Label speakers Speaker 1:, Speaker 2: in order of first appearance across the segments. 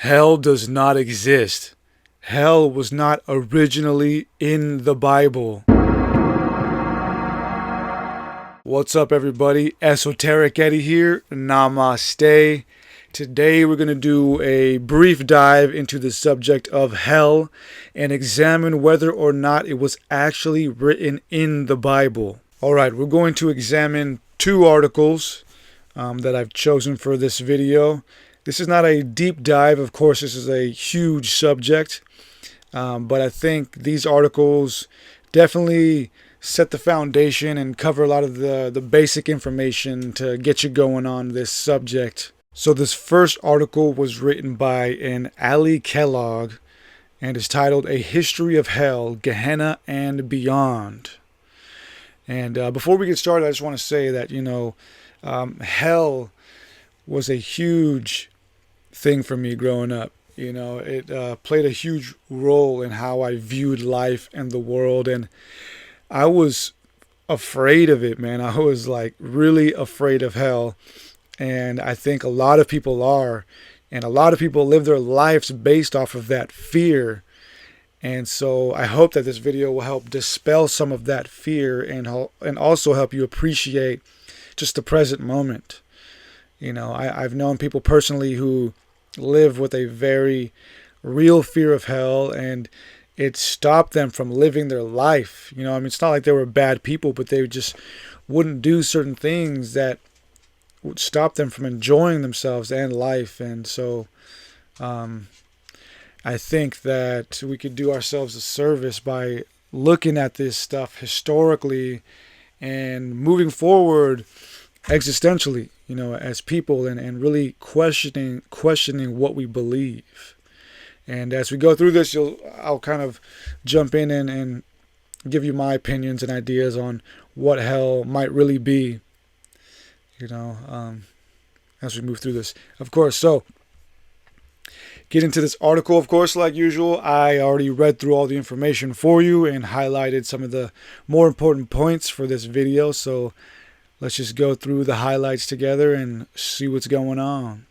Speaker 1: Hell does not exist. Hell was not originally in the Bible. What's up, everybody? Esoteric Eddie here. Namaste. Today we're going to do a brief dive into the subject of hell and examine whether or not it was actually written in the Bible. Alright, we're going to examine two articles that I've chosen for this video. This is not a deep dive, of course. This is a huge subject, but I think these articles definitely set the foundation and cover a lot of the basic information to get you going on this subject. So this first article was written by an Ali Kellogg and is titled A History of Hell, Gehenna and Beyond. And before we get started, I just want to say that, hell was a huge thing for me growing up. It played a huge role in how I viewed life and the world, and I was afraid of it, man. I was really afraid of hell, and I think a lot of people are, and a lot of people live their lives based off of that fear. And so I hope that this video will help dispel some of that fear and also help you appreciate just the present moment. I've known people personally who live with a very real fear of hell, and it stopped them from living their life. It's not like they were bad people, but they just wouldn't do certain things that would stop them from enjoying themselves and life. And so I think that we could do ourselves a service by looking at this stuff historically and moving forward existentially, as people, and really questioning what we believe. And as we go through this, I'll kind of jump in and give you my opinions and ideas on what hell might really be, as we move through this, of course. So get into this article, of course, like usual. I already read through all the information for you and highlighted some of the more important points for this video. So let's just go through the highlights together and see what's going on.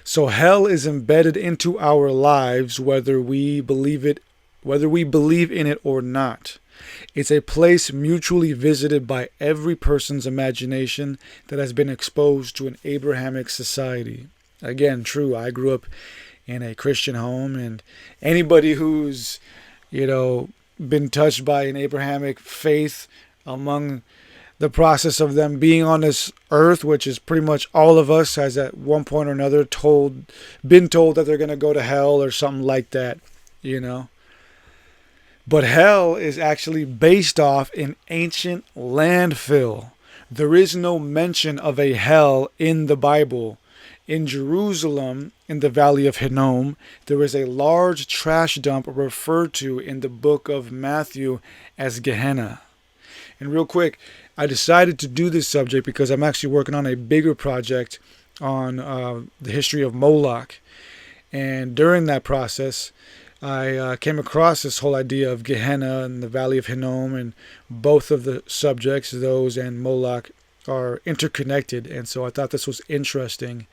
Speaker 1: So hell is embedded into our lives whether we believe in it or not. It's a place mutually visited by every person's imagination that has been exposed to an Abrahamic society. Again, true. I grew up in a Christian home, and anybody who's, been touched by an Abrahamic faith among the process of them being on this earth, which is pretty much all of us, has at one point or another been told that they're going to go to hell or something like that, But hell is actually based off an ancient landfill. There is no mention of a hell in the Bible. In Jerusalem, in the Valley of Hinnom, there is a large trash dump referred to in the book of Matthew as Gehenna. And real quick, I decided to do this subject because I'm actually working on a bigger project on the history of Moloch. And during that process, I came across this whole idea of Gehenna and the Valley of Hinnom, and both of the subjects, those and Moloch, are interconnected. And so I thought this was interesting.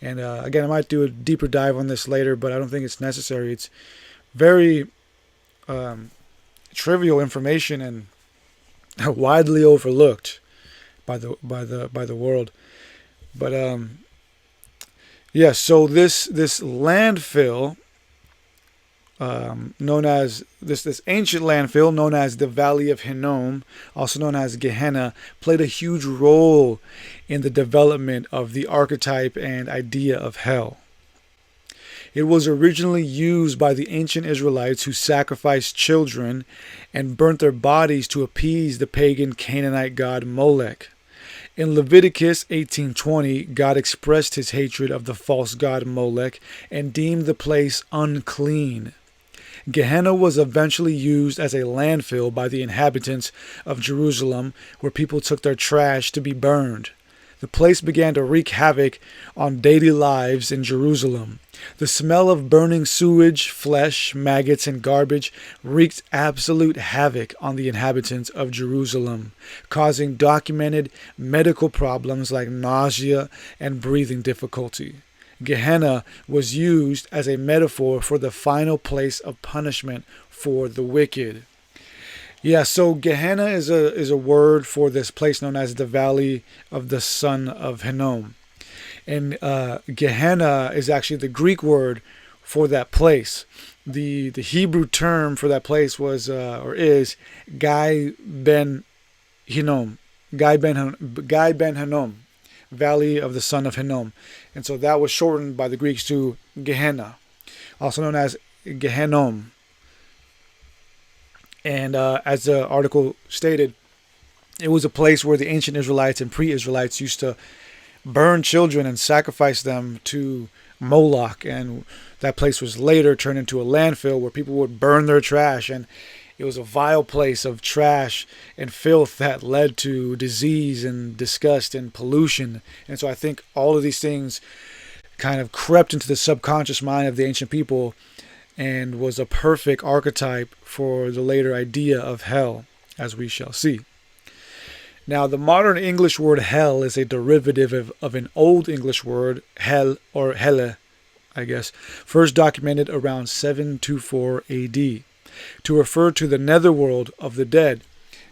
Speaker 1: And again, I might do a deeper dive on this later, but I don't think it's necessary. It's very trivial information and widely overlooked by the world. But so this landfill, known as this ancient landfill known as the Valley of Hinnom, also known as Gehenna, played a huge role in the development of the archetype and idea of hell. It was originally used by the ancient Israelites who sacrificed children and burnt their bodies to appease the pagan Canaanite god Molech. In Leviticus 18:20, God expressed his hatred of the false god Molech and deemed the place unclean. Gehenna was eventually used as a landfill by the inhabitants of Jerusalem, where people took their trash to be burned. The place began to wreak havoc on daily lives in Jerusalem. The smell of burning sewage, flesh, maggots, and garbage wreaked absolute havoc on the inhabitants of Jerusalem, causing documented medical problems like nausea and breathing difficulty. Gehenna was used as a metaphor for the final place of punishment for the wicked. Yeah, so Gehenna is a word for this place known as the Valley of the Son of Hinnom. And Gehenna is actually the Greek word for that place. The Hebrew term for that place was or is Gai Ben Hinnom. Gai Ben Hinnom, Valley of the Son of Hinnom. And so that was shortened by the Greeks to Gehenna, also known as Gehennom. And as the article stated, it was a place where the ancient Israelites and pre-Israelites used to burn children and sacrifice them to Moloch. And that place was later turned into a landfill where people would burn their trash. And it was a vile place of trash and filth that led to disease and disgust and pollution. And so I think all of these things kind of crept into the subconscious mind of the ancient people and was a perfect archetype for the later idea of hell, as we shall see. Now, the modern English word hell is a derivative of an Old English word, hell or helle, I guess, first documented around 724 AD, to refer to the netherworld of the dead.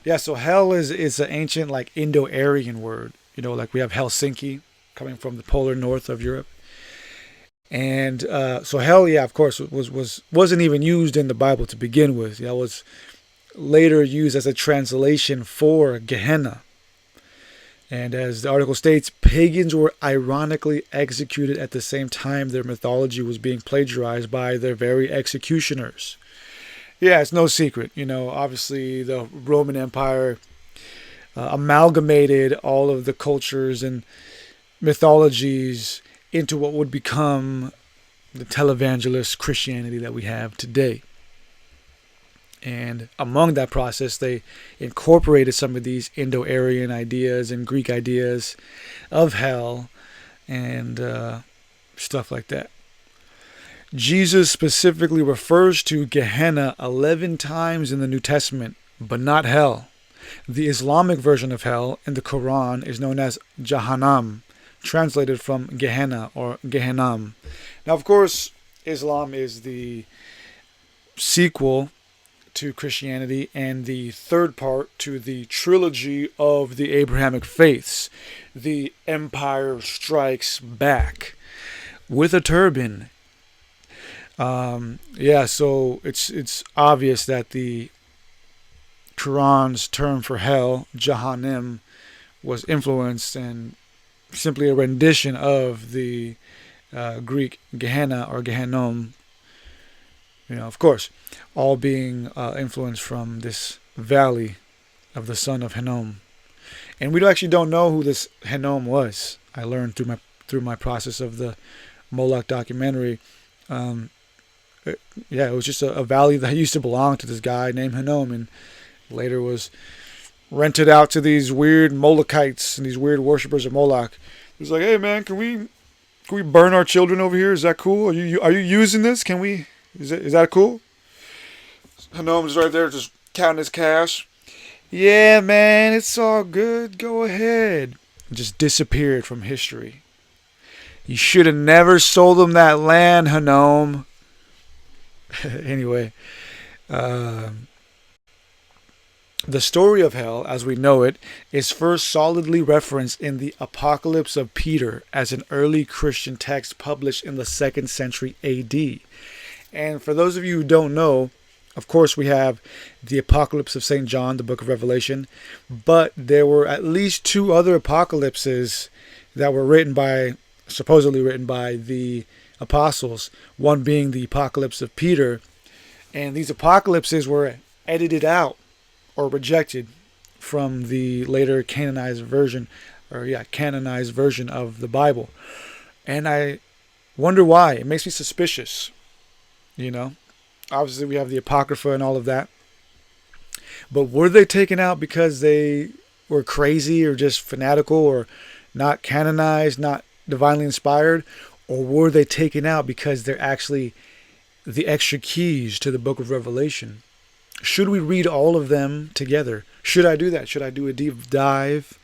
Speaker 1: Yeah, so hell is an ancient, like, Indo-Aryan word. You know, like we have Helsinki, coming from the polar north of Europe. And so hell, yeah, of course, wasn't even used in the Bible to begin with. It was later used as a translation for Gehenna. And as the article states, pagans were ironically executed at the same time their mythology was being plagiarized by their very executioners. Yeah, it's no secret. You know, obviously the Roman Empire amalgamated all of the cultures and mythologies into what would become the televangelist Christianity that we have today. And among that process, they incorporated some of these Indo-Aryan ideas and Greek ideas of hell and stuff like that. Jesus specifically refers to Gehenna 11 times in the New Testament, but not hell. The Islamic version of hell in the Quran is known as Jahannam, translated from Gehenna or Gehennam. Now, of course, Islam is the sequel to Christianity and the third part to the trilogy of the Abrahamic faiths. The Empire Strikes Back with a turban. Yeah, so it's obvious that the Quran's term for hell, Jahannam, was influenced and simply a rendition of the Greek Gehenna or Gehennom. You know, of course, all being influenced from this valley of the son of Hinnom. And we actually don't know who this Hinnom was. I learned through my process of the Moloch documentary. Yeah, it was just a valley that used to belong to this guy named Hinnom, and later was rented out to these weird Molochites and these weird worshippers of Moloch. It was like, hey man, can we burn our children over here? Is that cool? Are you using this? Can we? Is that cool? Hinnom's right there just counting his cash. Yeah, man, it's all good. Go ahead. Just disappeared from history. You should have never sold them that land, Hinnom. Anyway, the story of hell, as we know it, is first solidly referenced in the Apocalypse of Peter as an early Christian text published in the 2nd century AD. And for those of you who don't know, of course we have the Apocalypse of St. John, the book of Revelation, but there were at least 2 other apocalypses that were supposedly written by the apostles, one being the Apocalypse of Peter. And these apocalypses were edited out or rejected from the later canonized version of the Bible. And I wonder why. It makes me suspicious. You know, obviously we have the Apocrypha and all of that. But were they taken out because they were crazy or just fanatical or not canonized, not divinely inspired? Or were they taken out because they're actually the extra keys to the book of Revelation? Should we read all of them together? Should I do that? Should I do a deep dive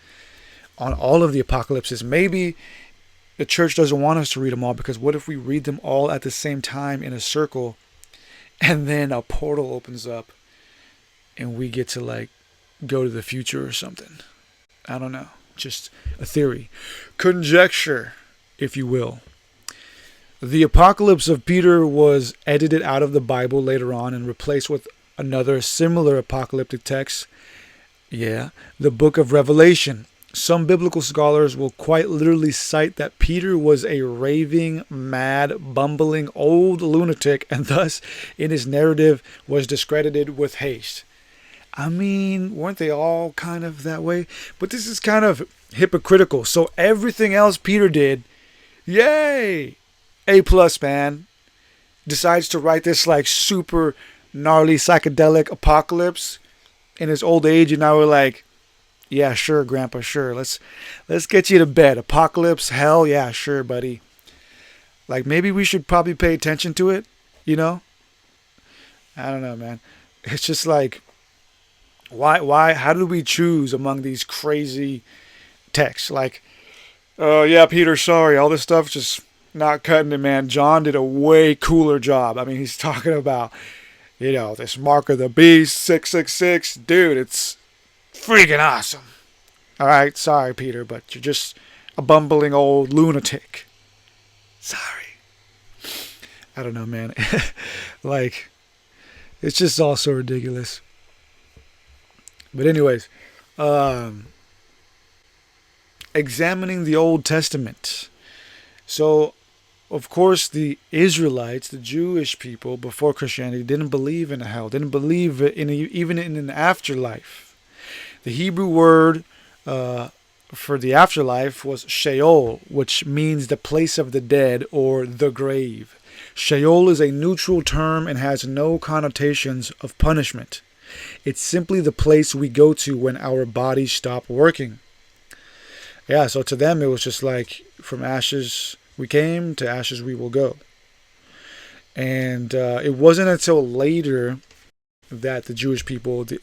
Speaker 1: on all of the apocalypses? Maybe the church doesn't want us to read them all, because what if we read them all at the same time in a circle, and then a portal opens up and we get to like go to the future or something? I don't know. Just a theory. Conjecture, if you will. The Apocalypse of Peter was edited out of the Bible later on and replaced with another similar apocalyptic text. Yeah, the book of Revelation. Some biblical scholars will quite literally cite that Peter was a raving, mad, bumbling old lunatic, and thus in his narrative was discredited with haste. I mean, weren't they all kind of that way? But this is kind of hypocritical. So everything else Peter did, yay! A plus, man. Decides to write this like super gnarly psychedelic apocalypse in his old age, and now we're like, yeah, sure, Grandpa, sure. Let's get you to bed. Apocalypse, hell, yeah, sure, buddy. Like, maybe we should probably pay attention to it, you know? I don't know, man. It's just like, why, how do we choose among these crazy texts? Like, oh, yeah, Peter, sorry, all this stuff just not cutting it, man. John did a way cooler job. I mean, he's talking about, you know, this mark of the beast, 666. Dude, it's freaking awesome. All right, sorry, Peter, but you're just a bumbling old lunatic. Sorry. I don't know, man. Like, it's just all so ridiculous. But anyways, examining the Old Testament. So, of course, the Israelites, the Jewish people before Christianity, didn't believe in hell, didn't believe even in an afterlife. The Hebrew word for the afterlife was Sheol, which means the place of the dead or the grave. Sheol is a neutral term and has no connotations of punishment. It's simply the place we go to when our bodies stop working. Yeah, so to them it was just like, from ashes we came, to ashes we will go. And it wasn't until later that the Jewish people, the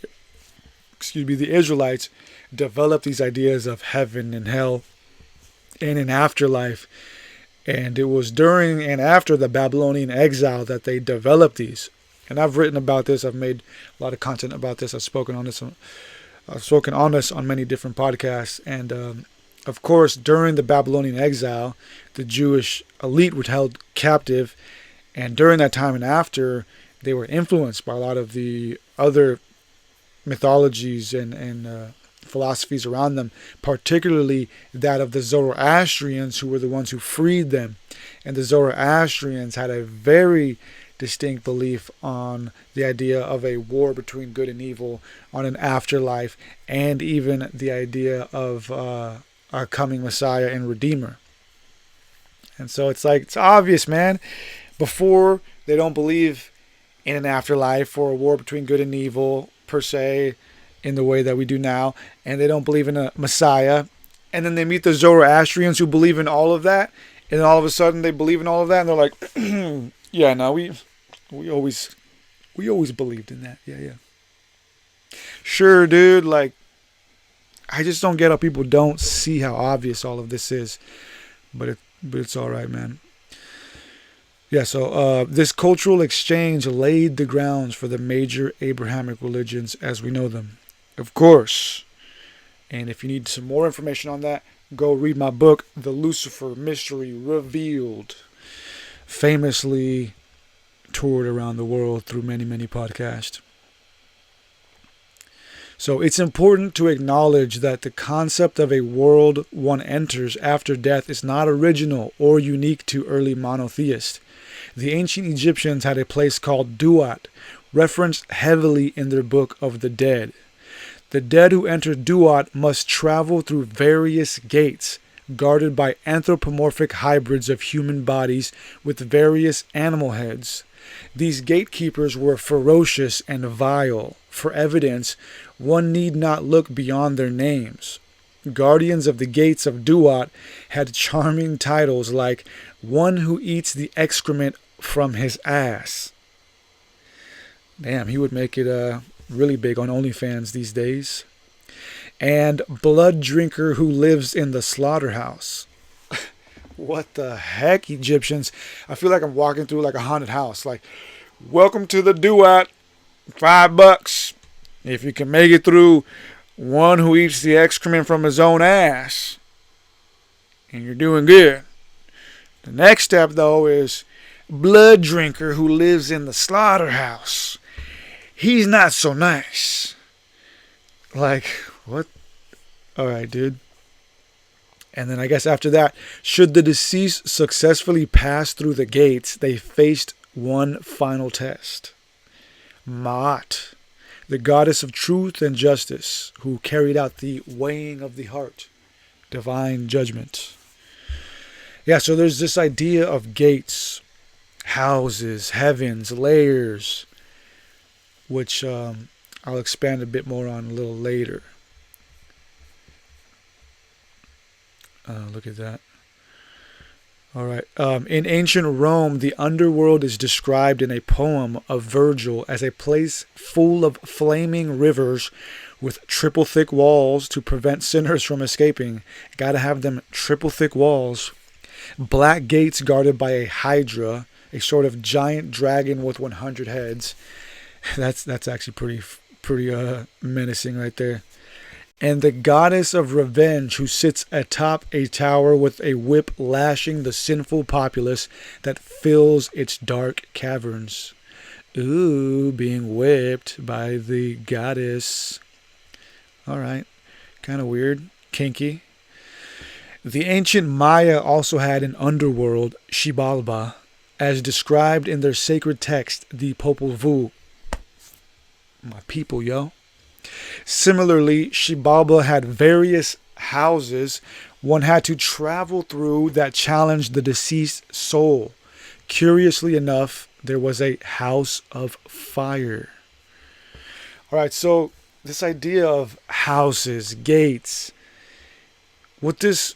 Speaker 1: Israelites, developed these ideas of heaven and hell and an afterlife. And it was during and after the Babylonian exile that they developed these. And I've written about this. I've made a lot of content about this. I've spoken on this on many different podcasts. And of course, during the Babylonian exile, the Jewish elite were held captive. And during that time and after, they were influenced by a lot of the other mythologies and philosophies around them, particularly that of the Zoroastrians, who were the ones who freed them. And the Zoroastrians had a very distinct belief on the idea of a war between good and evil, on an afterlife, and even the idea of a coming Messiah and Redeemer. And so it's like, it's obvious, man. Before, they don't believe in an afterlife or a war between good and evil per se in the way that we do now, and they don't believe in a Messiah. And then they meet the Zoroastrians who believe in all of that, and then all of a sudden they believe in all of that, and they're like, yeah, no, we always believed in that. Yeah. Sure, dude, like, I just don't get how people don't see how obvious all of this is. But it's all right, man. Yeah, so this cultural exchange laid the grounds for the major Abrahamic religions as we know them. Of course. And if you need some more information on that, go read my book, The Lucifer Mystery Revealed. Famously toured around the world through many, many podcasts. So it's important to acknowledge that the concept of a world one enters after death is not original or unique to early monotheists. The ancient Egyptians had a place called Duat, referenced heavily in their Book of the Dead. The dead who enter Duat must travel through various gates, guarded by anthropomorphic hybrids of human bodies with various animal heads. These gatekeepers were ferocious and vile. For evidence, one need not look beyond their names. Guardians of the gates of Duat had charming titles like one who eats the excrement from his ass. Damn, he would make it really big on OnlyFans these days. And blood drinker who lives in the slaughterhouse. what the heck, Egyptians? I feel like I'm walking through like a haunted house. Like, welcome to the duat. $5. If you can make it through one who eats the excrement from his own ass, and you're doing good. The next step, though, is blood drinker who lives in the slaughterhouse. He's not so nice. Like, what? Alright, dude. And then I guess after that, should the deceased successfully pass through the gates, they faced one final test. Ma'at, the goddess of truth and justice, who carried out the weighing of the heart, divine judgment. Yeah, so there's this idea of gates, houses, heavens, layers, which I'll expand a bit more on a little later. Look at that. All right. In ancient Rome, the underworld is described in a poem of Virgil as a place full of flaming rivers with triple thick walls to prevent sinners from escaping. Gotta have them triple thick walls. Black gates guarded by a hydra, a sort of giant dragon with 100 heads. That's actually pretty menacing right there. And the goddess of revenge who sits atop a tower with a whip lashing the sinful populace that fills its dark caverns. Ooh, being whipped by the goddess. Alright, kind of weird, kinky. The ancient Maya also had an underworld, Xibalba, as described in their sacred text, the Popol Vuh. My people, yo. Similarly, Xibalba had various houses one had to travel through that challenged the deceased soul. Curiously enough, there was a house of fire. Alright, so this idea of houses, gates, what this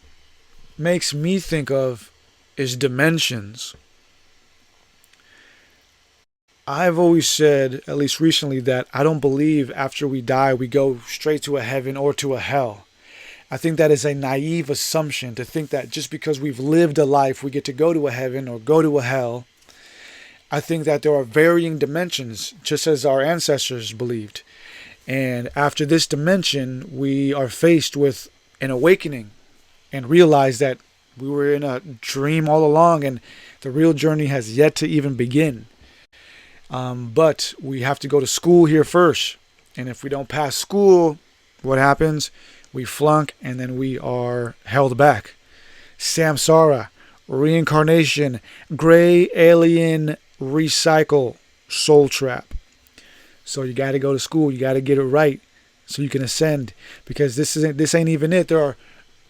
Speaker 1: makes me think of is dimensions. I've always said, at least recently, that I don't believe after we die we go straight to a heaven or to a hell. I think that is a naive assumption to think that just because we've lived a life we get to go to a heaven or go to a hell. I think that there are varying dimensions, just as our ancestors believed. And after this dimension, we are faced with an awakening and realize that we were in a dream all along and the real journey has yet to even begin. But we have to go to school here first. And if we don't pass school, what happens? We flunk and then we are held back. Samsara, reincarnation, gray alien, recycle, soul trap. So you got to go to school. You got to get it right so you can ascend. Because this ain't even it. There are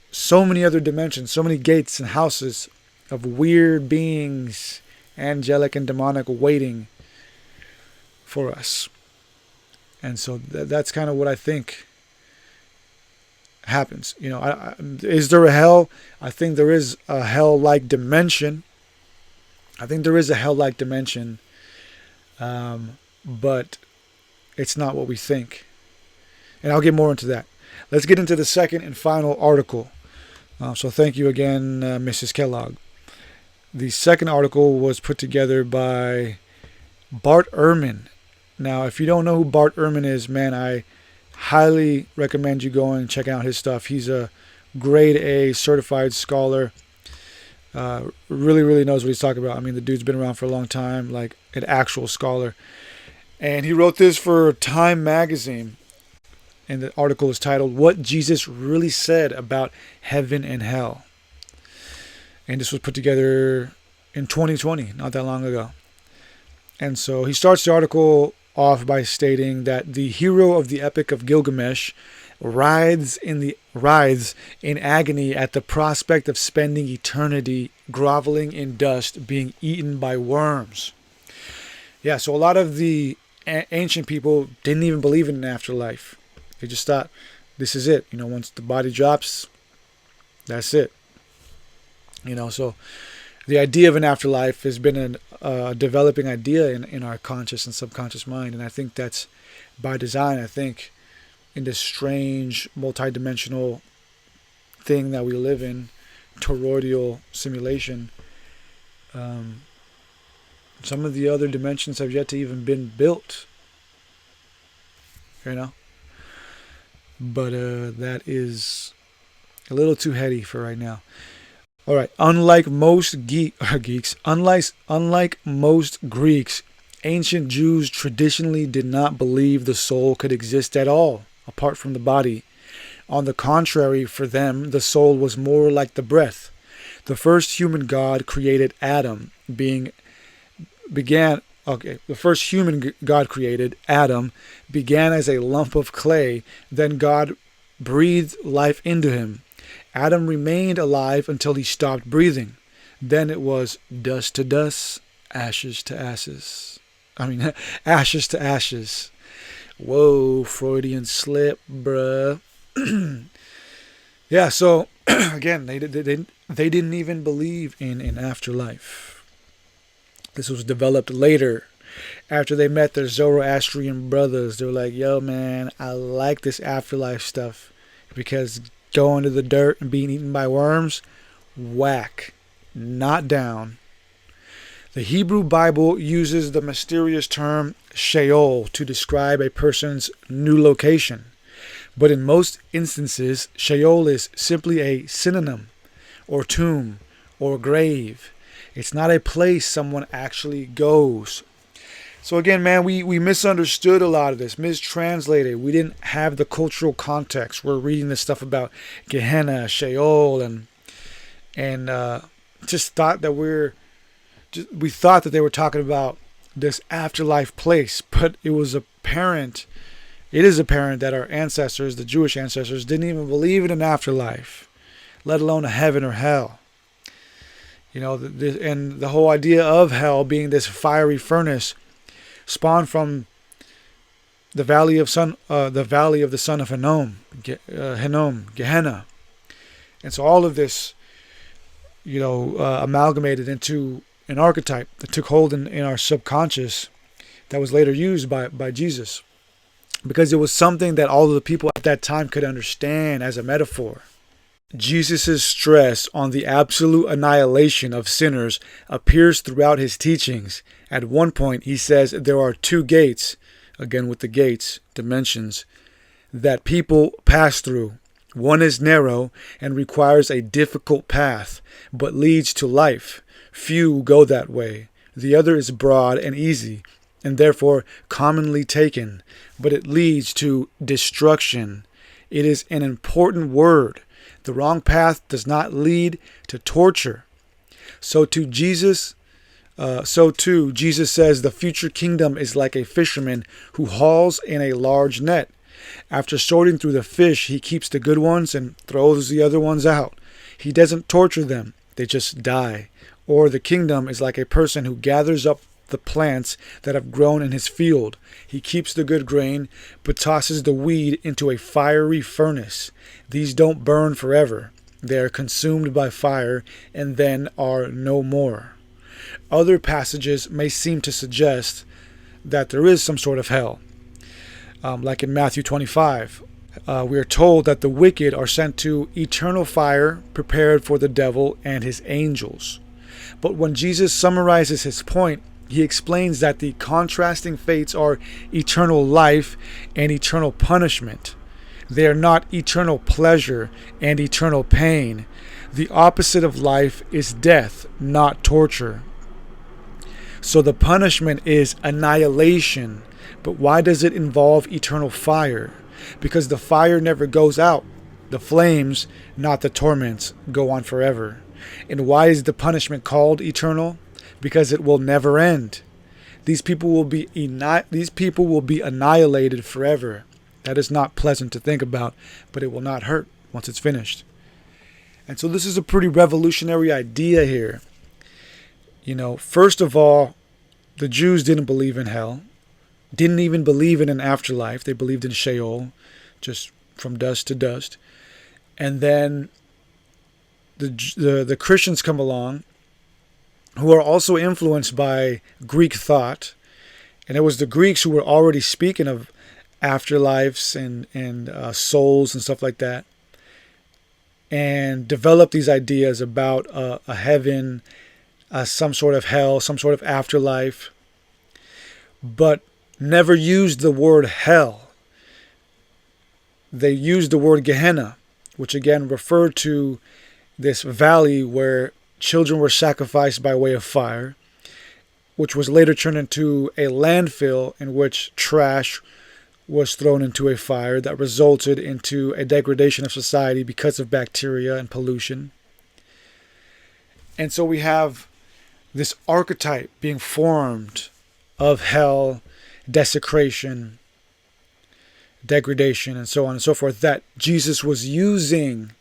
Speaker 1: so many other dimensions, so many gates and houses of weird beings, angelic and demonic, waiting for us. And so that's kind of what I think happens. You know, is there a hell? I think there is a hell-like dimension. But it's not what we think. And I'll get more into that. Let's get into the second and final article. So thank you again, Mrs. Kellogg. The second article was put together by Bart Ehrman. Now, if you don't know who Bart Ehrman is, man, I highly recommend you going and checking out his stuff. He's a grade A certified scholar. Really, really knows what he's talking about. I mean, the dude's been around for a long time, like an actual scholar. And he wrote this for Time magazine. And the article is titled, What Jesus Really Said About Heaven and Hell. And this was put together in 2020, not that long ago. And so he starts the article off by stating that the hero of the Epic of Gilgamesh writhes in agony at the prospect of spending eternity groveling in dust, being eaten by worms. Yeah, so a lot of the ancient people didn't even believe in an afterlife. They just thought, this is it. You know, once the body drops, that's it. You know, so the idea of an afterlife has been a developing idea in our conscious and subconscious mind. And I think that's by design. I think in this strange, multidimensional thing that we live in, toroidal simulation. Some of the other dimensions have yet to even been built. But that is a little too heady for right now. All right. Unlike most geeks, unlike most Greeks, ancient Jews traditionally did not believe the soul could exist at all apart from the body. On the contrary, for them, the soul was more like the breath. The first human God created Adam, the first human God created, Adam, began as a lump of clay. Then God breathed life into him. Adam remained alive until he stopped breathing. Then it was dust to dust, ashes to ashes. Ashes to ashes. Whoa, Freudian slip, bruh. Yeah, so again, they didn't even believe in afterlife. This was developed later, after they met their Zoroastrian brothers. They were like, yo, man, I like this afterlife stuff, because going to the dirt and being eaten by worms, whack, not down. The Hebrew Bible uses the mysterious term Sheol to describe a person's new location. But in most instances, Sheol is simply a synonym, or tomb, or grave. It's not a place someone actually goes. So again, man, we misunderstood a lot of this, mistranslated. We didn't have the cultural context. We're reading this stuff about Gehenna, Sheol, and just thought that we thought that they were talking about this afterlife place. But it is apparent that our ancestors, the Jewish ancestors, didn't even believe in an afterlife, let alone a heaven or hell. And the whole idea of hell being this fiery furnace spawned from the valley of the son of Hinnom, Gehenna. And so all of this, amalgamated into an archetype that took hold in our subconscious, that was later used by Jesus, because it was something that all of the people at that time could understand as a metaphor. Jesus' stress on the absolute annihilation of sinners appears throughout his teachings. At one point, he says there are two gates, again with the gates, dimensions, that people pass through. One is narrow and requires a difficult path, but leads to life. Few go that way. The other is broad and easy, and therefore commonly taken, but it leads to destruction. It is an important word. The wrong path does not lead to torture. So too, Jesus says the future kingdom is like a fisherman who hauls in a large net. After sorting through the fish, he keeps the good ones and throws the other ones out. He doesn't torture them. They just die. Or the kingdom is like a person who gathers up the plants that have grown in his field. He keeps the good grain, but tosses the weed into a fiery furnace. These don't burn forever. They are consumed by fire and then are no more. Other passages may seem to suggest that there is some sort of hell. Like in Matthew 25, we are told that the wicked are sent to eternal fire prepared for the devil and his angels. But when Jesus summarizes his point, he explains that the contrasting fates are eternal life and eternal punishment. They are not eternal pleasure and eternal pain. The opposite of life is death, not torture. So the punishment is annihilation. But why does it involve eternal fire? Because the fire never goes out. The flames, not the torments, go on forever. And why is the punishment called eternal? Because it will never end. These people will be annihilated forever. That is not pleasant to think about, but it will not hurt once it's finished. And so this is a pretty revolutionary idea here. First of all, the Jews didn't believe in hell, didn't even believe in an afterlife. They believed in Sheol, just from dust to dust. And then the Christians come along, who are also influenced by Greek thought. And it was the Greeks who were already speaking of afterlives and souls and stuff like that. and developed these ideas about a heaven, some sort of hell, some sort of afterlife, but never used the word hell. They used the word Gehenna, which again referred to this valley where children were sacrificed by way of fire, which was later turned into a landfill in which trash was thrown into a fire that resulted into a degradation of society because of bacteria and pollution. And so we have this archetype being formed of hell, desecration, degradation, and so on and so forth, that Jesus was using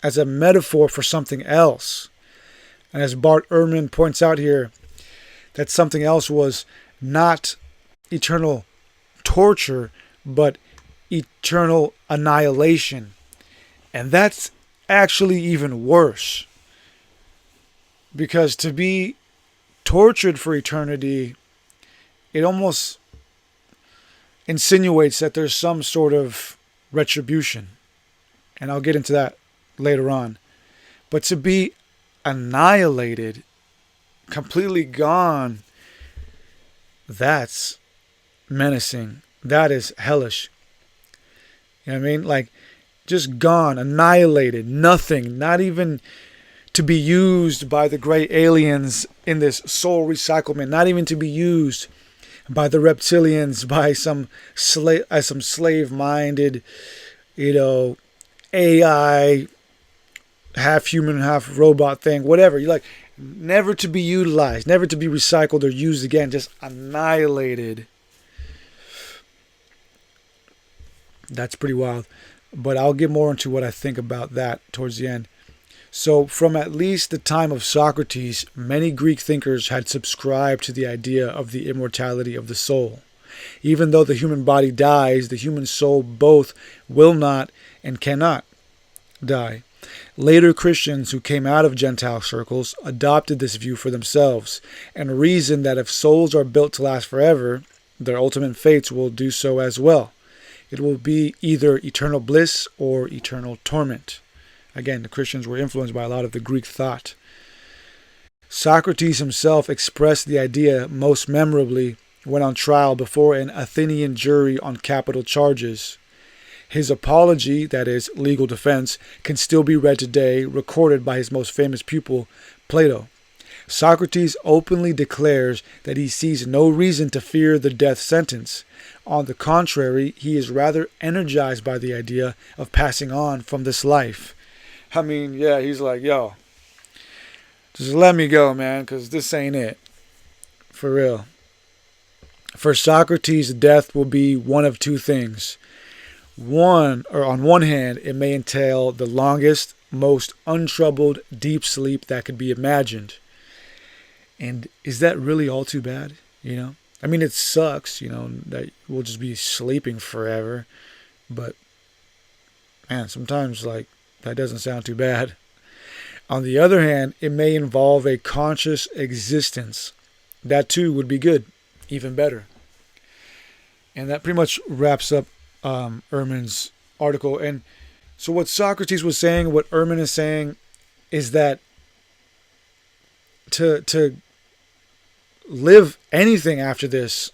Speaker 1: as a metaphor for something else. And as Bart Ehrman points out here, that something else was not eternal torture, but eternal annihilation. And that's actually even worse. Because to be tortured for eternity, it almost insinuates that there's some sort of retribution. And I'll get into that later on. But to be annihilated, completely gone, that's menacing. That is hellish. You know what I mean? Like, just gone, annihilated, nothing, not even to be used by the great aliens in this soul recyclement, not even to be used by the reptilians, by some slave-minded, AI, half human, half robot thing, whatever. You like, never to be utilized, never to be recycled or used again, just annihilated. That's pretty wild. But I'll get more into what I think about that towards the end. So from at least the time of Socrates, many Greek thinkers had subscribed to the idea of the immortality of the soul. Even though the human body dies, the human soul both will not and cannot die. Later Christians who came out of Gentile circles adopted this view for themselves and reasoned that if souls are built to last forever, their ultimate fates will do so as well. It will be either eternal bliss or eternal torment. Again, the Christians were influenced by a lot of the Greek thought. Socrates himself expressed the idea most memorably when on trial before an Athenian jury on capital charges. His apology, that is, legal defense, can still be read today, recorded by his most famous pupil, Plato. Socrates openly declares that he sees no reason to fear the death sentence. On the contrary, he is rather energized by the idea of passing on from this life. I mean, yeah, he's like, yo, just let me go, man, because this ain't it. For real. For Socrates, death will be one of two things. On one hand, it may entail the longest, most untroubled, deep sleep that could be imagined. And is that really all too bad? I mean, it sucks, that we'll just be sleeping forever. But, man, sometimes, that doesn't sound too bad. On the other hand, it may involve a conscious existence. That, too, would be good. Even better. And that pretty much wraps up Ehrman's article. And so what Socrates was saying, what Ehrman is saying, is that to live anything after this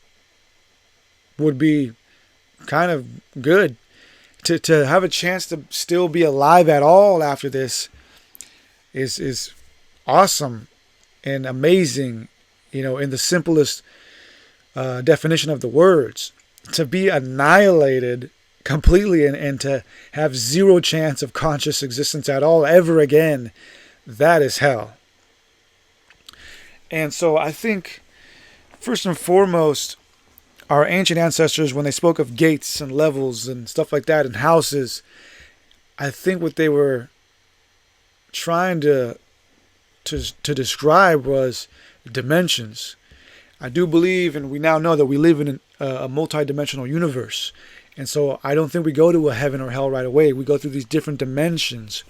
Speaker 1: would be kind of good. To have a chance to still be alive at all after this is awesome and amazing, in the simplest definition of the words. To be annihilated completely and to have zero chance of conscious existence at all ever again, that is hell. And so I think, first and foremost, our ancient ancestors, when they spoke of gates and levels and stuff like that and houses, I think what they were trying to describe was dimensions. I do believe, and we now know that we live in a multi-dimensional universe. And so I don't think we go to a heaven or hell right away. We go through these different dimensions.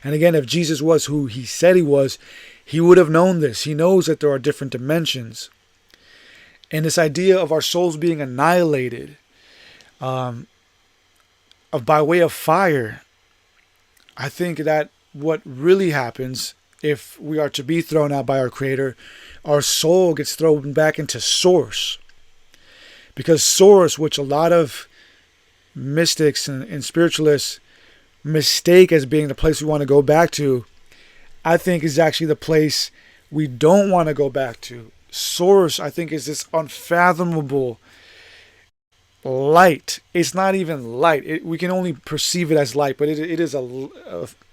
Speaker 1: And again, if Jesus was who he said he was, he would have known this. He knows that there are different dimensions. And this idea of our souls being annihilated by way of fire, I think that what really happens if we are to be thrown out by our Creator, our soul gets thrown back into source. Because source, which a lot of mystics and spiritualists mistake as being the place we want to go back to, I think is actually the place we don't want to go back to. Source, I think, is this unfathomable light. It's not even light. We can only perceive it as light, but it is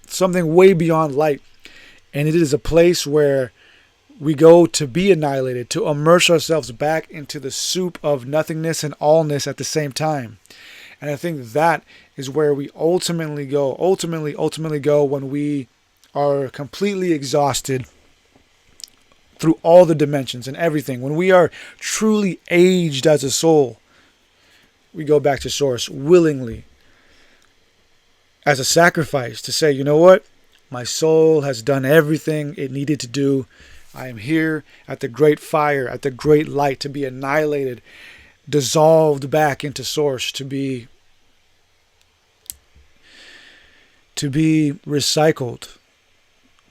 Speaker 1: something way beyond light. And it is a place where we go to be annihilated, to immerse ourselves back into the soup of nothingness and allness at the same time. And I think that is where we ultimately go when we are completely exhausted through all the dimensions and everything. When we are truly aged as a soul, we go back to source willingly as a sacrifice to say, you know what? My soul has done everything it needed to do. I am here at the great fire, at the great light, to be annihilated, dissolved back into source, to be recycled.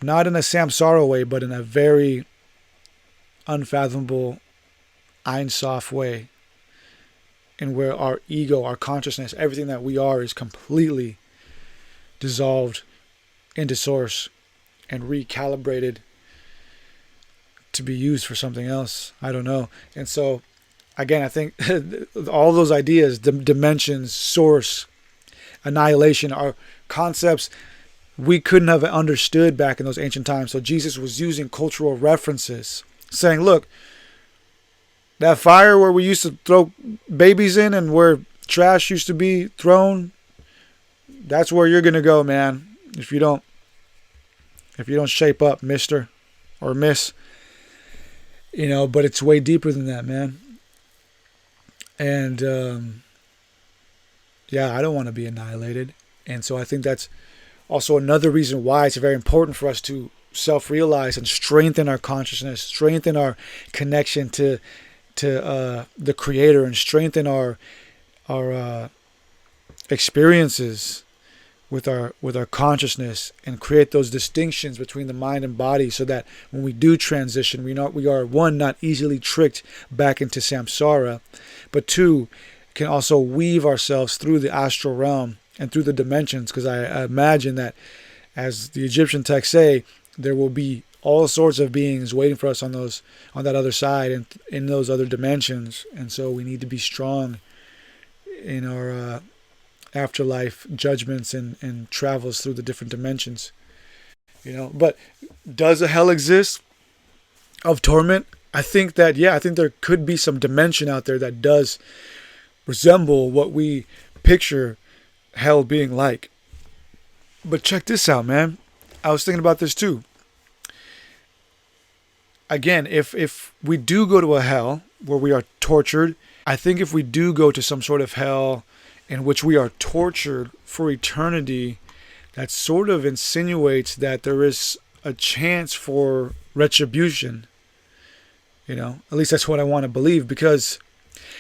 Speaker 1: Not in a samsara way, but in a very unfathomable Ein Sof way, in where our ego, our consciousness, everything that we are is completely dissolved into source and recalibrated to be used for something else. I don't know. And so, again, I think all those ideas, dimensions, source, annihilation, are concepts we couldn't have understood back in those ancient times. So Jesus was using cultural references, saying, look, that fire where we used to throw babies in and where trash used to be thrown, that's where you're going to go, man. If you don't shape up, mister or miss. But it's way deeper than that, man. And I don't want to be annihilated. And so I think that's also another reason why it's very important for us to self-realize and strengthen our consciousness, strengthen our connection to the Creator, and strengthen our experiences with our consciousness, and create those distinctions between the mind and body, so that when we do transition, we are, one, not easily tricked back into samsara, but two, can also weave ourselves through the astral realm and through the dimensions, because I imagine that, as the Egyptian texts say, there will be all sorts of beings waiting for us on that other side and in those other dimensions. And so we need to be strong in our afterlife judgments and travels through the different dimensions. But does a hell exist of torment? I think that, I think there could be some dimension out there that does resemble what we picture hell being like. But check this out, man. I was thinking about this too. Again, if we do go to a hell where we are tortured, I think if we do go to some sort of hell in which we are tortured for eternity, that sort of insinuates that there is a chance for retribution. At least that's what I want to believe, because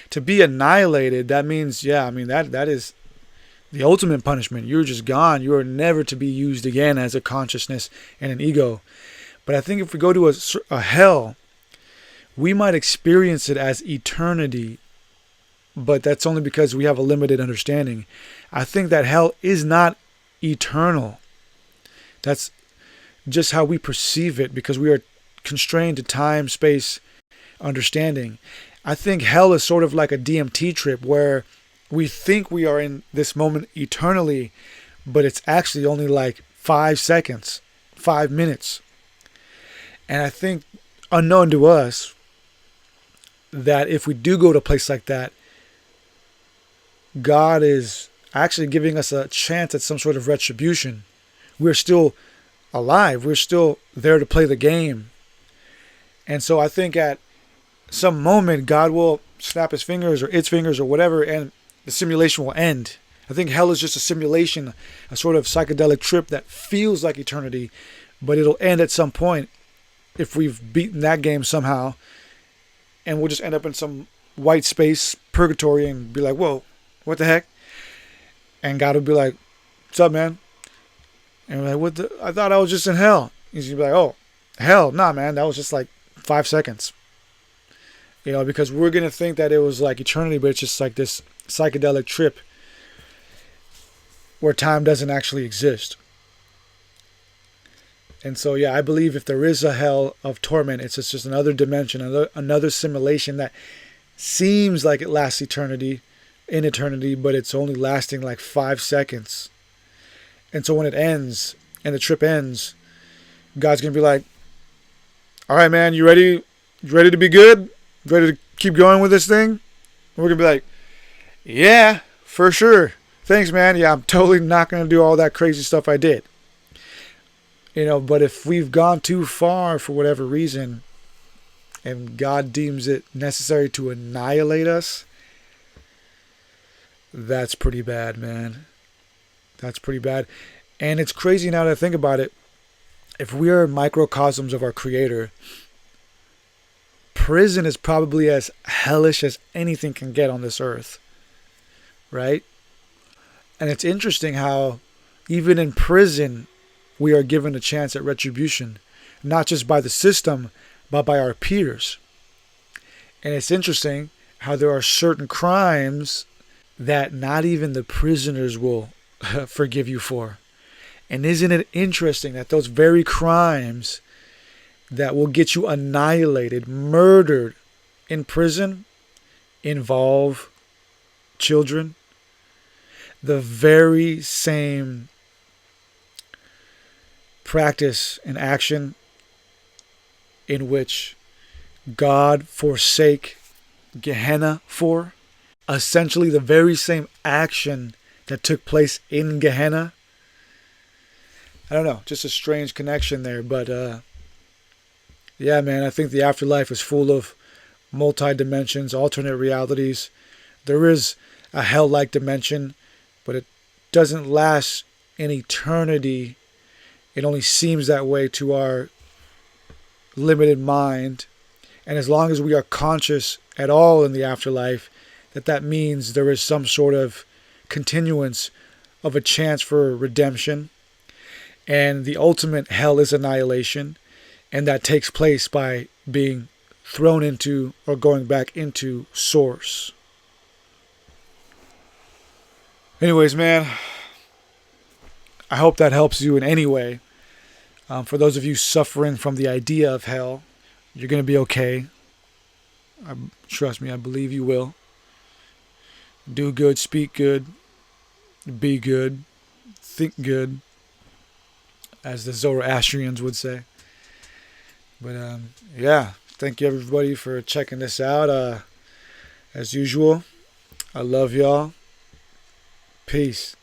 Speaker 1: to be annihilated, that means, that is the ultimate punishment. You're just gone. You are never to be used again as a consciousness and an ego. But I think if we go to a hell, we might experience it as eternity, but that's only because we have a limited understanding. I think that hell is not eternal. That's just how we perceive it, because we are constrained to time, space, understanding. I think hell is sort of like a DMT trip, where we think we are in this moment eternally, but it's actually only like 5 seconds, 5 minutes. And I think, unknown to us, that if we do go to a place like that, God is actually giving us a chance at some sort of retribution. We're still alive. We're still there to play the game. And so I think at some moment, God will snap his fingers or its fingers or whatever, and the simulation will end. I think hell is just a simulation, a sort of psychedelic trip that feels like eternity, but it'll end at some point if we've beaten that game somehow, and we'll just end up in some white space purgatory and be like, whoa, what the heck? And God will be like, what's up, man? And we're like, what the? I thought I was just in hell. He's gonna be like, oh, hell, nah, man, that was just like 5 seconds. Because we're gonna think that it was like eternity, but it's just like this psychedelic trip where time doesn't actually exist. And so, yeah, I believe if there is a hell of torment, it's just another dimension, another simulation that seems like it lasts in eternity, but it's only lasting like 5 seconds. And so when it ends and the trip ends, God's gonna be like, "All right, man, you ready? You ready to be good? Ready to keep going with this thing?" And we're gonna be like, "Yeah, for sure. Thanks, man. Yeah, I'm totally not gonna do all that crazy stuff I did." But if we've gone too far for whatever reason, and God deems it necessary to annihilate us, that's pretty bad, man. That's pretty bad. And it's crazy now that I think about it. If we are microcosms of our Creator, prison is probably as hellish as anything can get on this earth. Right? And it's interesting how even in prison, we are given a chance at retribution, not just by the system, but by our peers. And it's interesting how there are certain crimes that not even the prisoners will forgive you for. And isn't it interesting that those very crimes that will get you annihilated, murdered in prison, involve children? The very same practice and action in which God forsake Gehenna for, essentially the very same action that took place in Gehenna. I don't know, just a strange connection there, but yeah, man, I think the afterlife is full of multi-dimensions, alternate realities. There is a hell-like dimension, but it doesn't last in eternity. It only seems that way to our limited mind. And as long as we are conscious at all in the afterlife, that means there is some sort of continuance of a chance for redemption. And the ultimate hell is annihilation. And that takes place by being thrown into or going back into source. Anyways, man, I hope that helps you in any way. For those of you suffering from the idea of hell, you're going to be okay. Trust me, I believe you will. Do good, speak good, be good, think good, as the Zoroastrians would say. But yeah, thank you everybody for checking this out. As usual, I love y'all. Peace.